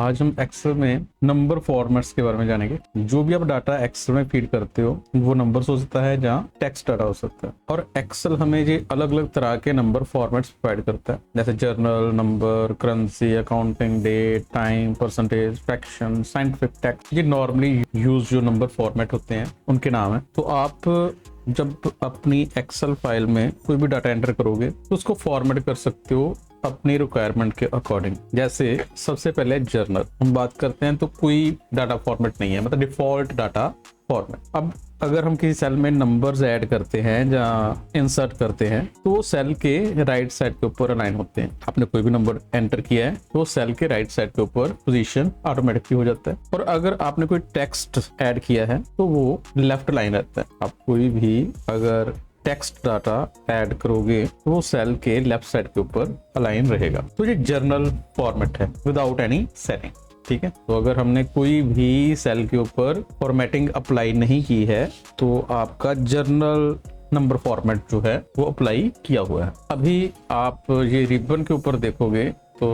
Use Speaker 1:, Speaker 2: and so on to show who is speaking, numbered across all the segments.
Speaker 1: आज हम एक्सेल में नंबर फॉर्मेट्स के बारे में जानेंगे। जो भी आप डाटा एक्सेल में फीड करते हो वो नंबर्स हो सकता है, जहाँ टेक्स्ट डाटा हो सकता है। और एक्सेल हमें ये अलग अलग तरह के नंबर फॉर्मेट्स प्रोवाइड करता है, जैसे journal number, currency, accounting, date, time, percentage, fraction, scientific text. ये नॉर्मली यूज जो नंबर फॉर्मेट होते हैं उनके नाम है। तो आप जब अपनी एक्सेल फाइल में कोई भी डाटा एंटर करोगे तो उसको फॉर्मेट कर सकते हो अपनी रिक्वायरमेंट के अकॉर्डिंग। जैसे सबसे पहले जर्नल हम बात करते हैं तो कोई डाटा फॉर्मेट नहीं है, मतलब डिफॉल्ट डाटा फॉर्मेट। अब अगर हम किसी सेल में नंबर्स ऐड करते हैं, जहाँ इंसर्ट करते हैं, तो वो सेल के राइट साइड के ऊपर अलाइन होते हैं। आपने कोई भी नंबर एंटर किया है तो सेल के राइट साइड के ऊपर पोजीशन ऑटोमेटिकली हो जाता है। और अगर आपने कोई टेक्स्ट ऐड किया है तो वो लेफ्ट लाइन रहता है। आप कोई भी अगर टेक्स्ट डाटा ऐड करोगे तो वो सेल के लेफ्ट साइड के ऊपर अलाइन रहेगा। तो ये जर्नल फॉर्मेट है विदाउट एनी सेटिंग, ठीक है। तो अगर हमने कोई भी सेल के ऊपर फॉर्मेटिंग अप्लाई नहीं की है तो आपका जर्नल नंबर फॉर्मेट जो है वो अप्लाई किया हुआ है। अभी आप ये रिबन के ऊपर देखोगे तो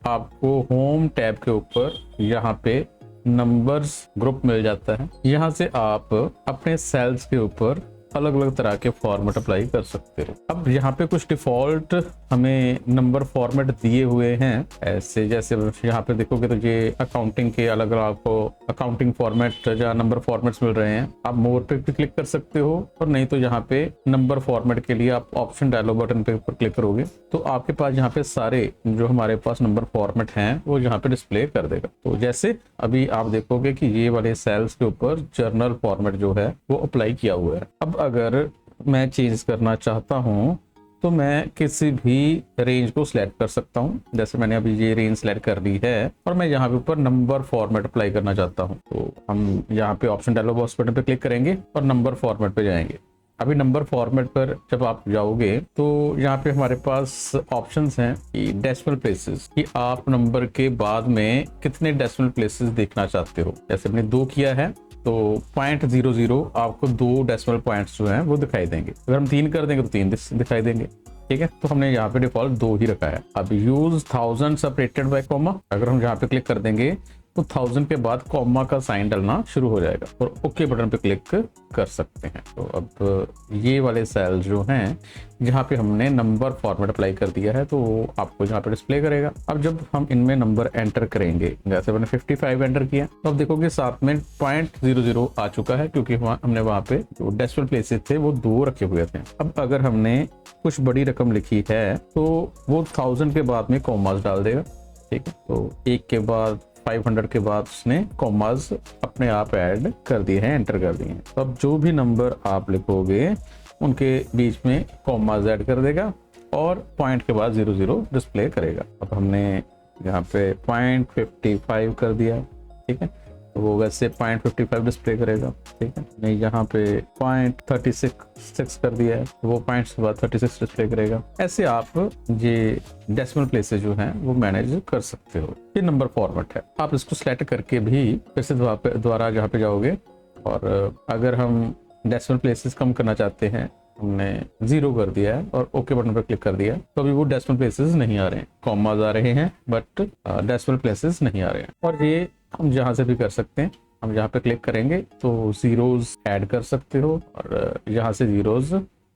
Speaker 1: आपको होम टैब के ऊपर यहाँ पे नंबर्स ग्रुप मिल जाता है। यहाँ से आप अपने सेल्स के ऊपर अलग अलग तरह के फॉर्मेट अप्लाई कर सकते हो। अब यहाँ पे कुछ डिफॉल्ट हमें नंबर फॉर्मेट दिए हुए हैं ऐसे, जैसे यहाँ पे देखोगे तो ये अकाउंटिंग के अलग अलग आपको अकाउंटिंग फॉर्मेट या नंबर फॉर्मेट्स मिल रहे हैं। आप मोर पे भी क्लिक कर सकते हो, और नहीं तो यहाँ पे नंबर फॉर्मेट के लिए आप ऑप्शन डायलॉग बटन पे ऊपर क्लिक करोगे तो आपके पास यहाँ पे सारे जो हमारे पास नंबर फॉर्मेट हैं वो यहाँ पे डिस्प्ले कर देगा। तो जैसे अभी आप देखोगे कि ये वाले सेल्स के ऊपर जर्नल फॉर्मेट जो है वो अप्लाई किया हुआ है। अब अगर मैं चेंज करना चाहता हूं तो मैं किसी भी रेंज को सिलेक्ट कर सकता हूं। जैसे मैंने अभी ये रेंज सिलेक्ट कर ली है और मैं यहाँ पे ऊपर नंबर फॉर्मेट अप्लाई करना चाहता हूं। तो हम यहाँ पे ऑप्शन डायलॉग बॉक्स बटन पे क्लिक करेंगे और नंबर फॉर्मेट पे जाएंगे। अभी नंबर फॉर्मेट पर जब आप जाओगे तो यहाँ पे हमारे पास ऑप्शंस हैं कि डेसिमल प्लेसेस, कि आप नंबर के बाद में कितने डेसिमल प्लेसेस देखना चाहते हो। जैसे हमने 2 किया है तो 0.00 आपको 2 डेसिमल पॉइंट्स जो हैं वो दिखाई देंगे। अगर हम 3 कर देंगे तो 3 दिखाई देंगे, ठीक है। तो हमने यहाँ पे डिफॉल्ट 2 ही रखा है। अब यूज 1000 सेपरेटेड बाय कॉमा, अगर हम यहाँ पे क्लिक कर देंगे तो 1000 के बाद कॉमा का साइन डलना शुरू हो जाएगा और ओके बटन पे क्लिक कर सकते हैं। तो अब ये वाले सेल जो हैं जहाँ पे हमने नंबर फॉर्मेट अप्लाई कर दिया है तो आपको यहाँ पे डिस्प्ले करेगा। अब जब हम इनमें नंबर एंटर करेंगे, जैसे मैंने 55 एंटर किया तो अब देखोगे साथ में 0.00 आ चुका है, क्योंकि हमने वहाँ पे जो डेसिमल प्लेसेस थे वो 2 रखे हुए थे। अब अगर हमने कुछ बड़ी रकम लिखी है तो वो 1000 के बाद में कॉमास डाल देगा, ठीक है। तो 1 के बाद 500 के बाद उसने कॉमास अपने आप ऐड कर दिए हैं, एंटर कर दिए हैं। तो अब जो भी नंबर आप लिखोगे उनके बीच में कॉमास ऐड कर देगा और पॉइंट के बाद 00 डिस्प्ले करेगा। अब हमने यहाँ पे 0.55 कर दिया, ठीक है, तो वो वैसे 0.55 डिस्प्ले करेगा, ठीक है। मैं यहाँ पे 0.36 कर दिया है तो वो पॉइंट्स के बाद 36 डिस्प्ले करेगा। ऐसे आप ये डेसिमल प्लेसेस जो हैं वो मैनेज कर सकते हो। ये नंबर फॉर्मेट है। आप इसको सेलेक्ट करके भी फिर से दोबारा जहाँ पे जाओगे, और अगर हम डेसिमल प्लेसेस कम करना चाहते हैं, हमने 0 कर दिया है और ओके बटन पर क्लिक कर दिया तो अभी वो डेसिमल प्लेसेस नहीं आ रहे हैं, कॉमास आ रहे हैं बट डेसिमल प्लेसेस नहीं आ रहे हैं। और ये हम जहाँ से भी कर सकते हैं। हम यहाँ पे क्लिक करेंगे तो जीरोस ऐड कर सकते हो और यहाँ से जीरोस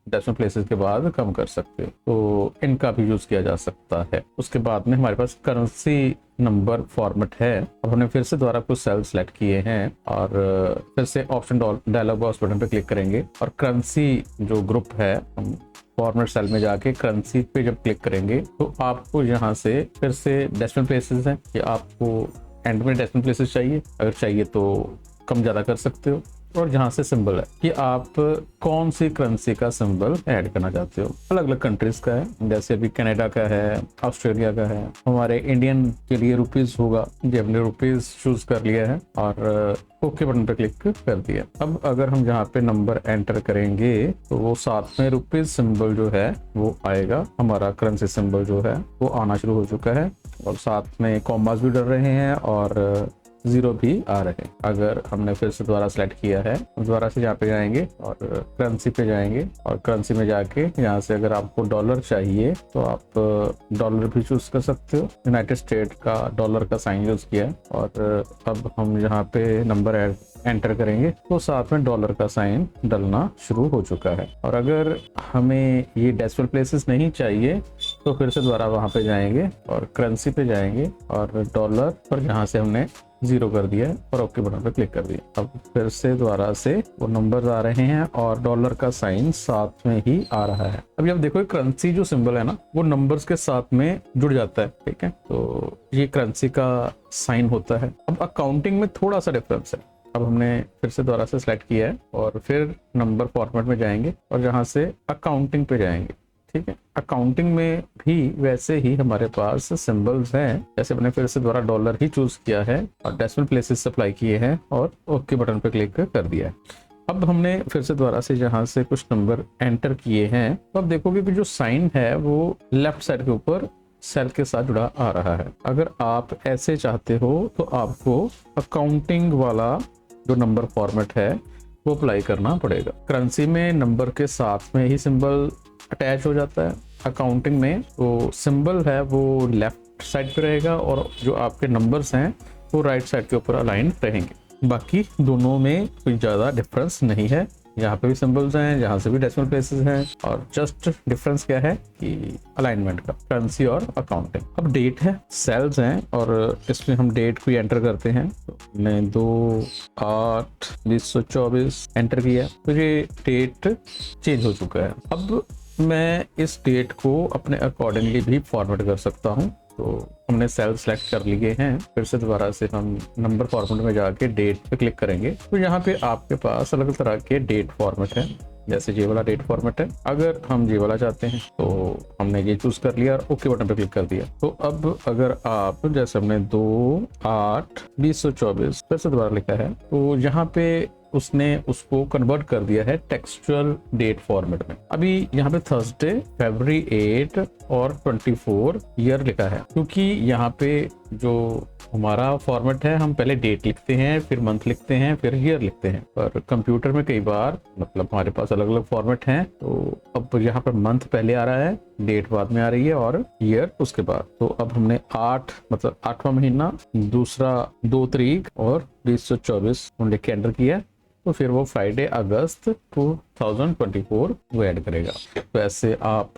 Speaker 1: डेसिमल प्लेसेस के बाद कम कर सकते हो, तो इनका भी यूज किया जा सकता है। उसके बाद में हमारे पास करेंसी नंबर फॉर्मेट है। अब हमने फिर से दोबारा कुछ सेल सेलेक्ट किए हैं और फिर से ऑप्शन डायलॉग बॉक्स बटन पे क्लिक करेंगे और करेंसी जो ग्रुप है, हम फॉर्मेट सेल में जाके करेंसी पे जब क्लिक करेंगे तो आपको यहाँ से फिर से डेसिमल प्लेसेस हैं कि आपको एंड में डेसिमल प्लेसेस चाहिए, अगर चाहिए तो कम ज़्यादा कर सकते हो। और जहाँ से सिंबल है कि आप कौन सी करेंसी का सिंबल ऐड करना चाहते हो। अलग अलग कंट्रीज का है, जैसे अभी कनाडा का है, ऑस्ट्रेलिया का है। हमारे इंडियन के लिए रुपीज होगा, जो हमने रुपीज चूज कर लिया है और ओके बटन पे क्लिक कर दिया। अब अगर हम यहाँ पे नंबर एंटर करेंगे तो वो साथ में रुपीज सिंबल जो है वो आएगा। हमारा करेंसी सिंबल जो है वो आना शुरू हो चुका है और साथ में कॉमास भी डल रहे हैं और जीरो भी आ रहे हैं। अगर हमने फिर से दोबारा सेलेक्ट किया है, दोबारा से यहाँ पे जाएंगे और करेंसी पे जाएंगे और करेंसी में जाके यहाँ से अगर आपको डॉलर चाहिए तो आप डॉलर भी चूज कर सकते हो। यूनाइटेड स्टेट का डॉलर का साइन यूज किया है और अब हम यहाँ पे नंबर एंटर करेंगे तो साथ में डॉलर का साइन डलना शुरू हो चुका है। और अगर हमें ये डेसिमल प्लेसेस नहीं चाहिए तो फिर से दोबारा वहां पे जाएंगे और करेंसी पे जाएंगे और डॉलर पर जहाँ से हमने जीरो कर दिया है और ओके बटन पे क्लिक कर दिया। अब फिर से दोबारा से वो नंबर्स आ रहे हैं और डॉलर का साइन साथ में ही आ रहा है। अभी आप देखो करेंसी जो सिंबल है ना वो नंबर्स के साथ में जुड़ जाता है, ठीक है। तो ये करेंसी का साइन होता है। अब अकाउंटिंग में थोड़ा सा डिफरेंस है। अब हमने फिर से दोबारा से सिलेक्ट किया है और फिर नंबर फॉर्मेट में जाएंगे और जहाँ से अकाउंटिंग पे जाएंगे, ठीक है। अकाउंटिंग में भी वैसे ही हमारे पास सिंबल्स हैं, जैसे मैंने फिर से दोबारा डॉलर ही चूज किया है और डेसिमल प्लेसेस अप्लाई किए हैं और ओके बटन पे क्लिक कर दिया है। अब हमने फिर से दोबारा से जहाँ से कुछ नंबर एंटर किए हैं तो अब देखोगे कि जो साइन है वो लेफ्ट साइड के ऊपर सेल के साथ जुड़ा आ रहा है। अगर आप ऐसे चाहते हो तो आपको अकाउंटिंग वाला जो नंबर फॉर्मेट है वो अप्लाई करना पड़ेगा। करेंसी में नंबर के साथ में ही सिंबल अटैच हो जाता है। अकाउंटिंग में वो सिंबल है वो लेफ्ट साइड पे रहेगा और जो आपके नंबर्स हैं वो राइट साइड के ऊपर अलाइन रहेंगे। बाकी दोनों में कोई ज़्यादा डिफरेंस नहीं है। यहाँ पे भी सिंबल्स हैं, जहाँ से भी डेसिमल प्लेसेस हैं और जस्ट डिफरेंस क्या है कि अलाइनमेंट का, करेंसी और अकाउंटिंग। अब डेट है, सेल्स हैं और इसमें हम डेट को एंटर करते हैं। तो हमने 2/8/2024 एंटर किया तो ये डेट चेंज हो चुका है। अब मैं इस डेट को अपने अकॉर्डिंगली भी फॉर्मेट कर सकता हूँ। तो हमने सेल सेलेक्ट कर लिए हैं। फिर से दोबारा से हम नंबर फॉर्मेट में जाके डेट पे क्लिक करेंगे तो यहाँ पे आपके पास अलग अलग तरह के डेट फॉर्मेट है। जैसे ये वाला डेट फॉर्मेट है, अगर हम ये वाला चाहते हैं तो हमने ये चूज कर लिया और ओके बटन पे क्लिक कर दिया। तो अब अगर आप जैसे हमने 2/8/2024 फिर से दोबारा लिखा है तो यहाँ पे उसने उसको कन्वर्ट कर दिया है टेक्सचुअल डेट फॉर्मेट में। अभी यहाँ पे थर्सडे February 8 और 24 ईयर लिखा है, क्योंकि यहाँ पे जो हमारा फॉर्मेट है हम पहले डेट लिखते हैं, फिर मंथ लिखते हैं, फिर ईयर लिखते हैं। पर कंप्यूटर में कई बार मतलब हमारे पास अलग अलग फॉर्मेट हैं, तो अब यहाँ पर मंथ पहले आ रहा है, डेट बाद में आ रही है और ईयर उसके बाद। तो अब हमने 8 मतलब 8वां महीना दूसरा 2 तारीख और 2024 लिख के एंटर किया। तो फिर वो फ्राइडे अगस्त 2024 वो ऐड करेगा। तो ऐसे आप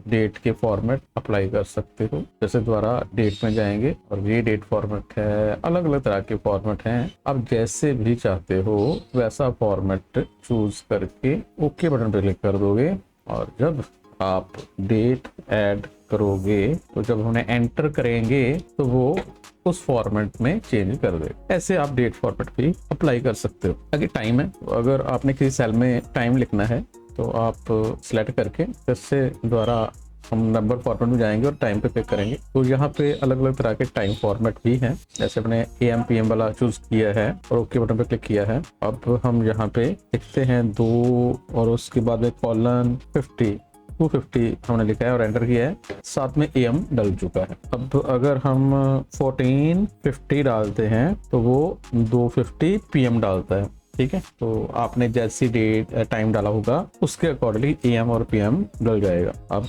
Speaker 1: डेट के फॉर्मेट अप्लाई कर सकते हो। जैसे द्वारा डेट में जाएंगे और ये डेट फॉर्मेट है, अलग अलग तरह के फॉर्मेट हैं। आप जैसे भी चाहते हो वैसा फॉर्मेट चूज करके ओके बटन पे क्लिक कर दोगे और जब आप डेट ऐड करोगे तो जब उन्हें एंटर करेंगे तो वो उस फॉर्मेट में चेंज कर दे। ऐसे आप डेट फॉर्मेट भी अप्लाई कर सकते हो। आगे टाइम है, तो अगर आपने किसी सेल में टाइम लिखना है तो आप सिलेक्ट करके फिर से दोबारा हम नंबर फॉर्मेट में जाएंगे और टाइम पे क्लिक करेंगे। तो यहाँ पे अलग अलग तरह के टाइम फॉर्मेट भी हैं। जैसे अपने AM PM वाला चूज किया है और ओके बटन पे क्लिक किया है। अब हम यहाँ पे लिखते हैं 2 और उसके बाद में कॉलन 250 हमने लिखा है और एंटर किया है, साथ में AM डल चुका है। अब अगर हम 1450 डालते हैं तो वो 250 PM डालता है, ठीक है। तो आपने जैसी डेट टाइम डाला होगा उसके अकॉर्डिंगली AM और PM डल जाएगा। अब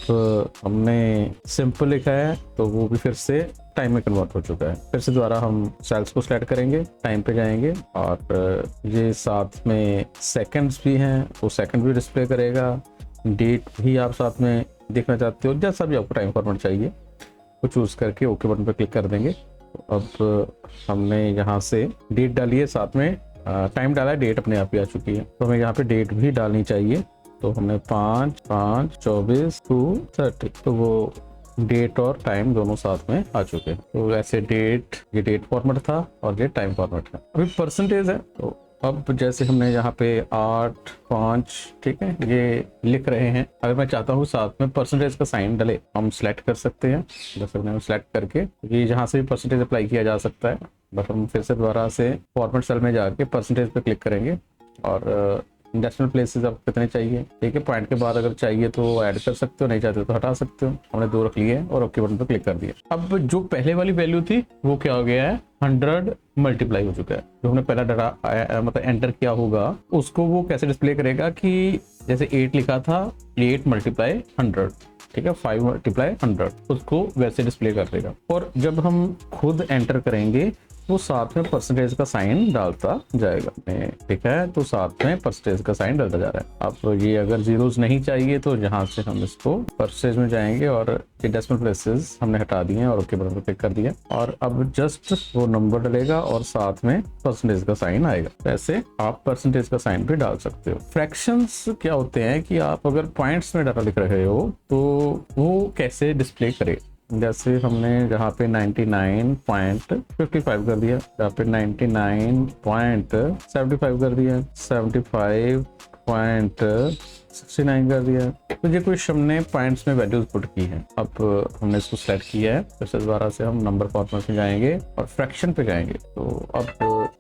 Speaker 1: हमने सिंपल लिखा है तो वो भी फिर से टाइम में कन्वर्ट हो चुका है। फिर से दोबारा हम सेल्स को सिलेक्ट करेंगे, टाइम पे जाएंगे और ये साथ में सेकंड्स भी हैं, वो सेकंड भी डिस्प्ले करेगा। डेट भी आप साथ में देखना चाहते हो, जैसा भी आपको टाइम फॉर्मेट चाहिए वो चूज करके ओके बटन पे क्लिक कर देंगे। तो अब हमने यहाँ से डेट डाली है, साथ में टाइम डाला है, डेट अपने आप ही आ चुकी है। तो हमें यहाँ पे डेट भी डालनी चाहिए। तो हमने 5/5/24/30 तो वो डेट और टाइम दोनों साथ में आ चुके हैं। तो ऐसे ये डेट फॉर्मेट था और ये टाइम फॉर्मेट है। अभी परसेंटेज है, तो अब जैसे हमने यहाँ पे 8/5 ठीक है ये लिख रहे हैं। अगर मैं चाहता हूँ साथ में परसेंटेज का साइन डले, हम सिलेक्ट कर सकते हैं। जैसे हमने सिलेक्ट करके ये जहाँ से भी परसेंटेज अप्लाई किया जा सकता है, बट हम फिर से दोबारा से फॉर्मेट सेल में जाके परसेंटेज पे क्लिक करेंगे और डेसिमल प्लेसेस आप कितने चाहिए, ठीक है। पॉइंट के बाद अगर चाहिए तो ऐड कर सकते हो, नहीं चाहते तो हटा सकते हो। हमने 2 रख लिए और ओके बटन पर क्लिक कर दिया। अब जो पहले वाली वैल्यू थी वो क्या हो गया है, 100 मल्टीप्लाई हो चुका है। जो हमने पहला डाटा मतलब एंटर किया होगा उसको वो कैसे डिस्प्ले करेगा कि जैसे 8 लिखा था, 8 मल्टीप्लाई 100, ठीक है, 5 मल्टीप्लाई 100, उसको वैसे डिस्प्ले कर देगा। और जब हम खुद एंटर करेंगे वो साथ में परसेंटेज का साइन डालता जाएगा, ठीक है। तो साथ में परसेंटेज का साइन डालता जा रहा है। अब ये अगर जीरोस नहीं चाहिए तो यहाँ से हम इसको परसेंटेज में जाएंगे और ये डेसिमल प्लेसेस हमने हटा दिए और ओके बटन पर क्लिक कर दिया। और अब जस्ट वो नंबर डलेगा और साथ में परसेंटेज का साइन आएगा। वैसे आप परसेंटेज का साइन भी डाल सकते हो। फ्रैक्शंस क्या होते हैं कि आप अगर पॉइंट्स में डाटा लिख रहे हो तो वो कैसे डिस्प्ले करे। जैसे हमने जहाँ पे 99.55 कर दिया, जहाँ पे 99.75 कर दिया, 75.69 कर दिया। तो ये कुछ हमने पॉइंट्स में वैल्यूज पुट की है। अब हमने इसको सेलेक्ट किया है, फिर दोबारा से हम नंबर फॉर्मेट में जाएंगे और फ्रैक्शन पे जाएंगे। तो अब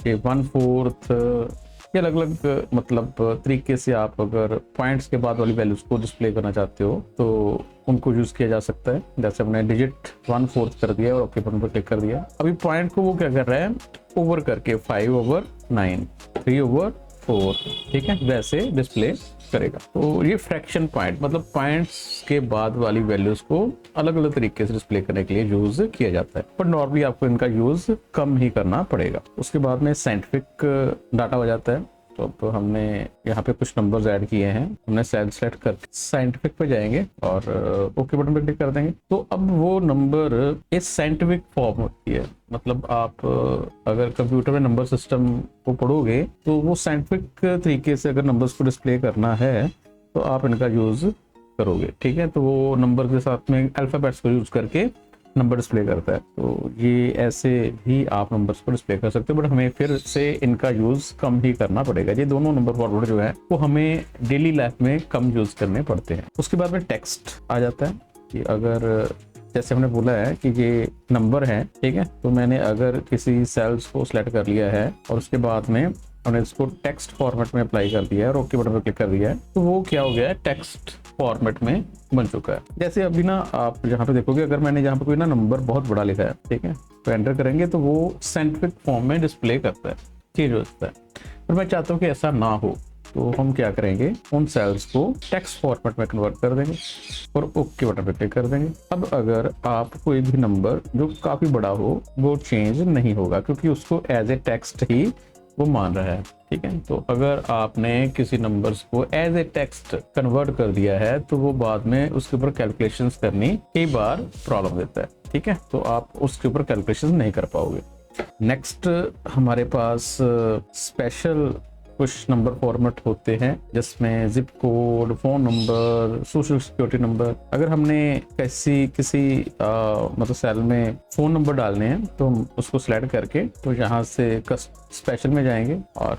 Speaker 1: ये 1/4 ये अलग अलग मतलब तरीके से आप अगर पॉइंट्स के बाद वाली वैल्यूज को डिस्प्ले करना चाहते हो तो उनको यूज किया जा सकता है। जैसे हमने डिजिट 1/4 कर दिया और ओके बटन पर क्लिक कर दिया। अभी पॉइंट को वो क्या कर रहा है, ओवर करके 5/9, 3/4, ठीक है, वैसे डिस्प्ले करेगा। तो ये फ्रैक्शन पॉइंट मतलब पॉइंट्स के बाद वाली वैल्यूज को अलग अलग तरीके से डिस्प्ले करने के लिए यूज किया जाता है, पर नॉर्मली आपको इनका यूज कम ही करना पड़ेगा। उसके बाद में साइंटिफिक डाटा हो जाता है। तो अब हमने यहाँ पे कुछ नंबर्स ऐड किए हैं, हमने सेल सेलेक्ट करके साइंटिफिक पे जाएंगे और ओके बटन पे क्लिक कर देंगे। तो अब वो नंबर इस साइंटिफिक फॉर्म होती है। मतलब आप अगर कंप्यूटर में नंबर सिस्टम को पढ़ोगे तो वो साइंटिफिक तरीके से अगर नंबर्स को डिस्प्ले करना है तो आप इनका यूज करोगे, ठीक है। तो वो नंबर के साथ में अल्फाबेट्स को यूज करके नंबर डिस्प्ले करता है। तो ये ऐसे ही आप नंबर्स को डिस्प्ले कर सकते हो, बट हमें फिर से इनका यूज कम ही करना पड़ेगा। ये दोनों नंबर फॉर्मेट जो है वो हमें डेली लाइफ में कम यूज करने पड़ते हैं। उसके बाद में टेक्स्ट आ जाता है कि अगर जैसे हमने बोला है कि ये नंबर है, ठीक है, तो मैंने अगर किसी सेल्स को सिलेक्ट कर लिया है और उसके बाद में हमने इसको टेक्स्ट फॉर्मेट में अप्लाई कर दिया है और ओके बटन पर क्लिक कर दिया है, तो वो क्या हो गया है, टेक्स्ट फॉर्मेट में बन चुका है। जैसे अभी ना आप यहाँ पे देखोगे, अगर मैंने यहाँ पे कोई ना नंबर बहुत बड़ा लिखा है, ठीक है, तो एंटर करेंगे तो वो साइंटिफिक फॉर्म में डिस्प्ले करता है, चेंज होता है। पर मैं चाहता हूँ कि ऐसा ना हो, तो हम क्या करेंगे, उन सेल्स को टेक्स्ट फॉर्मेट में कन्वर्ट कर देंगे और ओके बटन पे क्लिक कर देंगे। अब अगर आप कोई भी नंबर जो काफी बड़ा हो वो चेंज नहीं होगा, क्योंकि उसको एज ए टेक्स्ट ही वो मान रहा है, ठीक है। तो अगर आपने किसी नंबर्स को एज ए टेक्स्ट कन्वर्ट कर दिया है तो वो बाद में उसके ऊपर कैलकुलेशंस करनी कई बार प्रॉब्लम देता है, ठीक है। तो आप उसके ऊपर कैलकुलेशंस नहीं कर पाओगे। नेक्स्ट हमारे पास स्पेशल कुछ नंबर फॉर्मेट होते हैं जिसमें zip code, phone number, social security number. अगर हमने किसी मतलब सेल में फोन नंबर डालने हैं तो हम उसको सिलेक्ट करके तो यहाँ से स्पेशल में जाएंगे और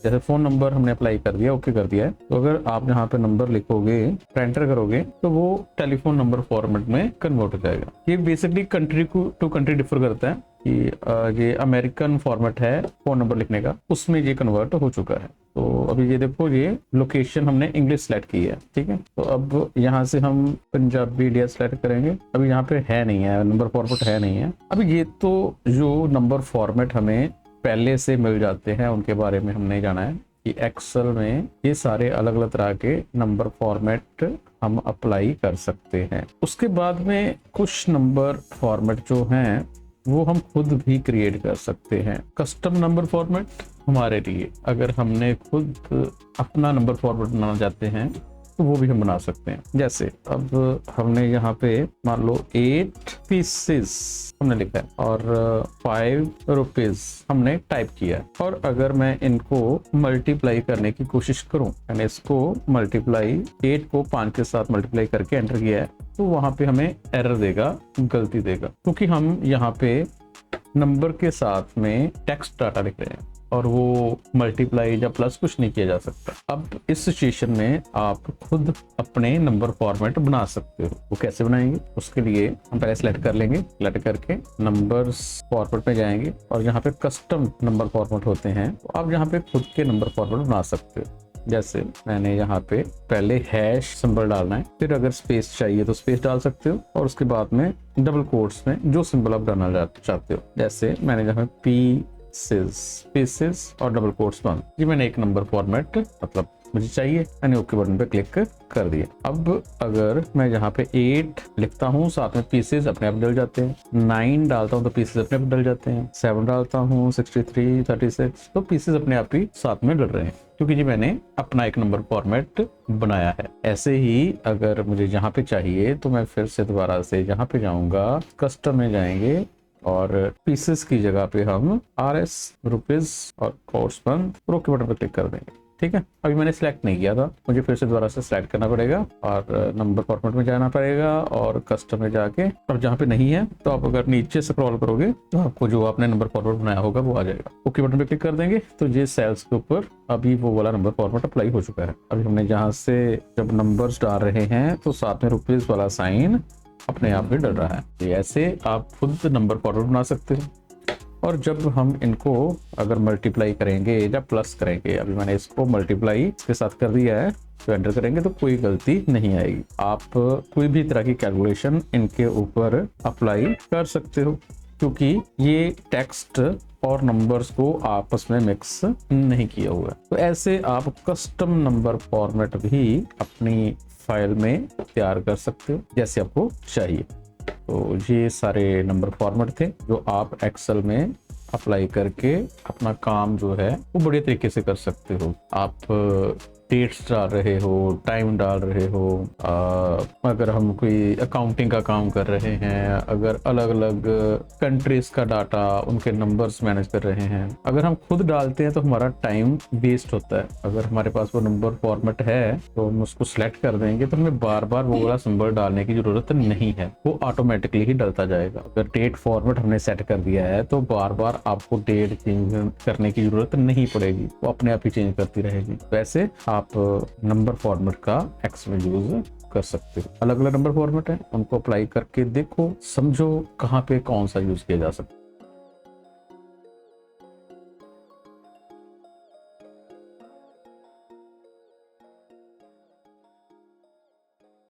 Speaker 1: जैसे फोन नंबर हमने अप्लाई कर दिया, ओके कर दिया है, तो अगर आप यहाँ पे नंबर लिखोगे, एंटर करोगे तो वो टेलीफोन नंबर फॉर्मेट में कन्वर्ट हो जाएगा। ये basically country to country differ करता है कि ये अमेरिकन फॉर्मेट है फोन नंबर लिखने का, उसमें ये कन्वर्ट हो चुका है। तो अभी ये देखो, ये लोकेशन हमने इंग्लिश सेलेक्ट की है, ठीक है। तो अब यहाँ से हम पंजाबी इंडिया सेलेक्ट करेंगे। अभी यहाँ पे है नहीं है, नंबर फॉर्मेट है नहीं है। अभी ये तो जो नंबर फॉर्मेट हमें पहले से मिल जाते हैं उनके बारे में हमने जाना है कि एक्सेल में ये सारे अलग अलग तरह के नंबर फॉर्मेट हम अप्लाई कर सकते हैं। उसके बाद में कुछ नंबर फॉर्मेट जो हैं वो हम खुद भी क्रिएट कर सकते हैं। कस्टम नंबर फॉर्मेट हमारे लिए, अगर हमने खुद अपना नंबर फॉर्मेट बनाना चाहते हैं तो वो भी हम बना सकते हैं। जैसे अब हमने यहाँ पे मान लो 8 पीसेस हमने लिखा है और 5 रुपीज हमने टाइप किया है, और अगर मैं इनको मल्टीप्लाई करने की कोशिश करूं, यानी इसको मल्टीप्लाई 8 को 5 के साथ मल्टीप्लाई करके एंटर किया है, तो वहां पे हमें एरर देगा, गलती देगा, क्योंकि हम यहाँ पे नंबर के साथ में टेक्स्ट डाटा लिख रहे हैं और वो मल्टीप्लाई या प्लस कुछ नहीं किया जा सकता। अब इस सिचुएशन में आप खुद अपने नंबर फॉर्मेट बना सकते हो। वो कैसे बनाएंगे, उसके लिए हम पहले सेलेक्ट कर लेंगे, सेलेक्ट करके नंबर्स फॉर्मेट में जाएंगे और यहाँ पे कस्टम नंबर फॉर्मेट होते हैं, तो आप यहाँ पे खुद के नंबर फॉर्मेट बना सकते हो। जैसे मैंने यहाँ पे पहले हैश सिंबल डालना है, फिर अगर स्पेस चाहिए तो स्पेस डाल सकते हो, और उसके बाद में डबल कोट्स में जो सिंबल आप डालना चाहते हो। जैसे मैंने यहाँ पे पीसेस और डबल कोट्स बंद, ये मैंने एक नंबर फॉर्मेट मतलब मुझे चाहिए, मैंने ओके बटन पे क्लिक कर दिया। अब अगर मैं यहाँ पे 8 लिखता हूँ, साथ में पीसेस अपने आप डल जाते हैं, 9 डालता हूँ तो पीसेस अपने आप डल जाते हैं, 7 डालता हूँ 63 36 तो पीसेस अपने आप ही साथ में डल रहे हैं, क्योंकि जी मैंने अपना एक नंबर फॉर्मेट बनाया है। ऐसे ही अगर मुझे यहाँ पे चाहिए तो मैं फिर से दोबारा से यहाँ पे जाऊंगा, कस्टम में जाएंगे और पीसेस की जगह पे हम RS रुपीज और कोर्स बंद ओके बटन पर क्लिक कर देंगे। ठीक है, अभी मैंने सिलेक्ट नहीं किया था, मुझे फिर से दोबारा से सिलेक्ट करना पड़ेगा और नंबर फॉर्मेट में जाना पड़ेगा और कस्टम में जाके, और जहाँ पे नहीं है तो आप अगर नीचे स्क्रॉल करोगे तो आपको जो आपने नंबर फॉर्मेट बनाया होगा वो आ जाएगा। ओके बटन पे क्लिक कर देंगे तो ये सेल्स के ऊपर अभी वो वाला नंबर फॉर्मेट अप्लाई हो चुका है। अभी हमने जहाँ से जब नंबर्स डाल रहे हैं तो साथ में रुपीज वाला साइन अपने आप ही डल रहा है। ऐसे आप खुद नंबर फॉर्मेट बना सकते हो। और जब हम इनको अगर मल्टीप्लाई करेंगे या प्लस करेंगे, अभी मैंने इसको मल्टीप्लाई के साथ कर दिया है, तो एंटर करेंगे तो कोई गलती नहीं आएगी। आप कोई भी तरह की कैलकुलेशन इनके ऊपर अप्लाई कर सकते हो, क्योंकि ये टेक्स्ट और नंबर्स को आपस में मिक्स नहीं किया हुआ है। तो ऐसे आप कस्टम नंबर फॉर्मेट भी अपनी फाइल में तैयार कर सकते हो जैसे आपको चाहिए। तो ये सारे नंबर फॉर्मेट थे जो आप एक्सेल में अप्लाई करके अपना काम जो है वो बढ़िया तरीके से कर सकते हो। आप डेट्स डाल रहे हो, टाइम डाल रहे हो, अगर हम कोई अकाउंटिंग का काम कर रहे हैं, अगर अलग अलग कंट्रीज का डाटा उनके नंबर्स मैनेज कर रहे हैं, अगर हम खुद डालते हैं तो हमारा टाइम वेस्ट होता है। अगर हमारे पास वो नंबर फॉर्मेट है तो हम उसको सिलेक्ट कर देंगे तो हमें बार बार वो वाला सिंबल डालने की जरूरत नहीं है, वो ऑटोमेटिकली ही डलता जाएगा। अगर डेट फॉर्मेट हमने सेट कर दिया है तो बार बार आपको डेट चेंज करने की जरूरत नहीं पड़ेगी, वो अपने आप ही चेंज करती रहेगी। वैसे आप नंबर फॉर्मेट का एक्सेल में यूज कर सकते हो। अलग अलग नंबर फॉर्मेट है, उनको अप्लाई करके देखो, समझो कहाँ पे कौन सा यूज किया जा सकता है।